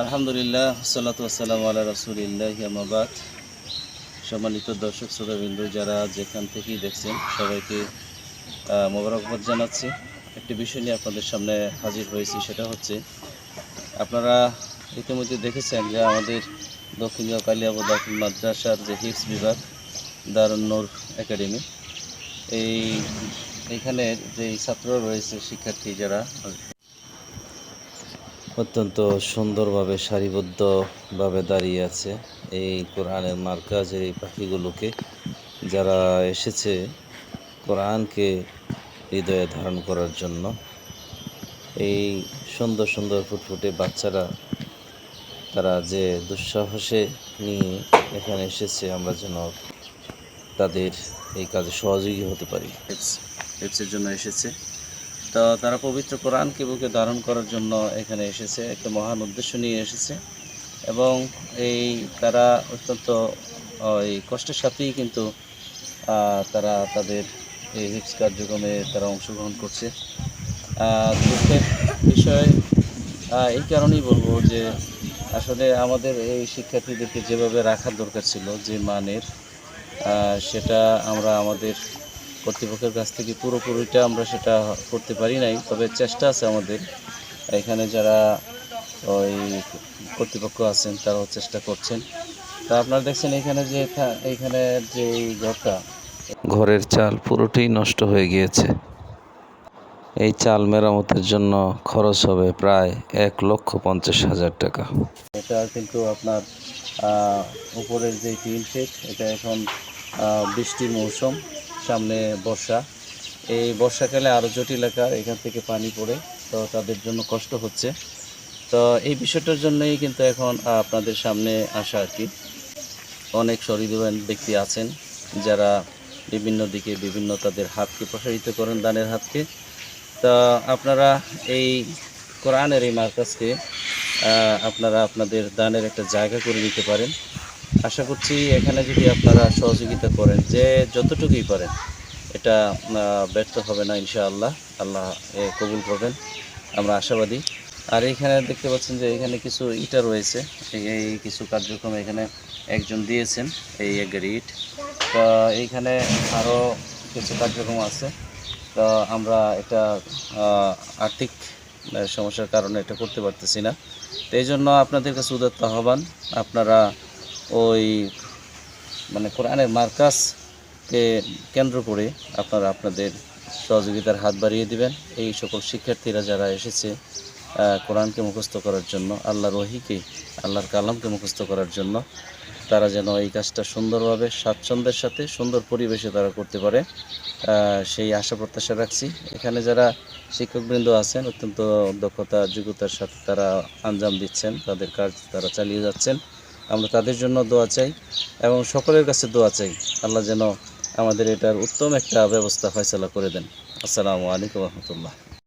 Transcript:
আলহামদুলিল্লাহ, সালাতু ওয়াসসালামু আলা রাসূলিল্লাহি আম্মা বাদ। সম্মানিত দর্শক শ্রোতাবৃন্দ, যারা যেখান থেকেই দেখছেন সবাইকে মোবারকবাদ জানাচ্ছি। একটি বিষয় নিয়ে আপনাদের সামনে হাজির হয়েছি, সেটা হচ্ছে আপনারা ইতিমধ্যে দেখেছেন যে আমাদের দক্ষিণগাঁও কালিয়াবো দাখিল মাদ্রাসার যে হিফজ বিভাগ দারুন নূর একাডেমি, এইখানের যে ছাত্ররা রয়েছে, শিক্ষার্থী যারা অত্যন্ত সুন্দরভাবে সারিবদ্ধভাবে দাঁড়িয়ে আছে এই কোরআনের মার্কাজের এই পাখিগুলোকে, যারা এসেছে কোরআনকে হৃদয়ে ধারণ করার জন্য। এই সুন্দর সুন্দর ফুটফুটে বাচ্চারা তারা যে দুঃসাহসে নিয়ে এখানে এসেছে, আমরা যেন তাদের এই কাজে সহযোগী হতে পারি। হিফজের জন্য এসেছে, তো তারা পবিত্র কোরআনকে বুকে ধারণ করার জন্য এখানে এসেছে, একটা মহান উদ্দেশ্য নিয়ে এসেছে। এবং তারা অত্যন্ত এই কষ্টের সাথেই কিন্তু তারা তাদের এই হিফজ কার্যক্রমে তারা অংশগ্রহণ করছে। দুঃখের বিষয় এই কারণেই বলবো যে আসলে আমাদের এই শিক্ষার্থীদেরকে যেভাবে রাখার দরকার ছিল, যে মানের, সেটা আমরা আমাদের কর্তৃপক্ষের কাছ থেকে পুরোপুরিটা আমরা সেটা করতে পারি নাই। তবে চেষ্টা আছে আমাদের এখানে, যারা ওই কর্তৃপক্ষ আছেন তারাও চেষ্টা করছেন। তা আপনারা দেখছেন এখানে যে ঘরটা, ঘরের চাল পুরোটাই নষ্ট হয়ে গিয়েছে। এই চাল মেরামতের জন্য খরচ হবে প্রায় 1,50,000 টাকা। এটা কিন্তু আপনার উপরের যে টিন শেড, এটা এখন বৃষ্টির মৌসুম, সামনে বর্ষা। এই বর্ষাকালে আরও জটিল আকার, এখান থেকে পানি পড়ে, তো তাদের জন্য কষ্ট হচ্ছে। তো এই বিষয়টার জন্যই কিন্তু এখন আপনাদের সামনে আসা আর কি। অনেক সহৃদয় ব্যক্তি আছেন যারা বিভিন্ন দিকে বিভিন্ন তাদের হাতকে প্রসারিত করেন, দানের হাতকে। তা আপনারা এই কোরআনের এই মার্কাজকে আপনারা আপনাদের দানের একটা জায়গা করে নিতে পারেন। আশা করছি এখানে যদি আপনারা সহযোগিতা করেন, যে যতটুকুই পারেন, এটা ব্যর্থ হবে না ইনশাআল্লাহ। আল্লাহ কবুল করবেন, আমরা আশাবাদী। আর এইখানে দেখতে পাচ্ছেন যে এখানে কিছু ইটা রয়েছে, এই কিছু কার্যক্রম এখানে একজন দিয়েছেন, এই এক গাড়ি ইট। তো এইখানে আরও কিছু কার্যক্রম আছে। তো আমরা এটা আর্থিক সমস্যার কারণে এটা করতে পারতেছি না। তো এই জন্য আপনাদের কাছে উদাত্ত আহ্বান, আপনারা ওই কোরআনের মার্কাজকে কেন্দ্র করে আপনারা আপনাদের সহযোগিতার হাত বাড়িয়ে দিবেন। এই সকল শিক্ষার্থীরা যারা এসেছে কোরআনকে মুখস্থ করার জন্য, আল্লাহর ওহীকে, আল্লাহর কালামকে মুখস্থ করার জন্য, তারা যেন এই কাজটা সুন্দরভাবে স্বাচ্ছন্দ্যের সাথে সুন্দর পরিবেশে তারা করতে পারে, সেই আশা প্রত্যাশা রাখছি। এখানে যারা শিক্ষকবৃন্দ আছেন, অত্যন্ত দক্ষতা যোগ্যতার সাথে তারা আঞ্জাম দিচ্ছেন, তাদের কাজ তারা চালিয়ে যাচ্ছেন। আমরা তাদের জন্য দোয়া চাই এবং সকলের কাছে দোয়া চাই, আল্লাহ যেন আমাদের এটার উত্তম একটা ব্যবস্থা ফয়সালা করে দেন। আসসালামু আলাইকুম ওয়া রাহমাতুল্লাহ।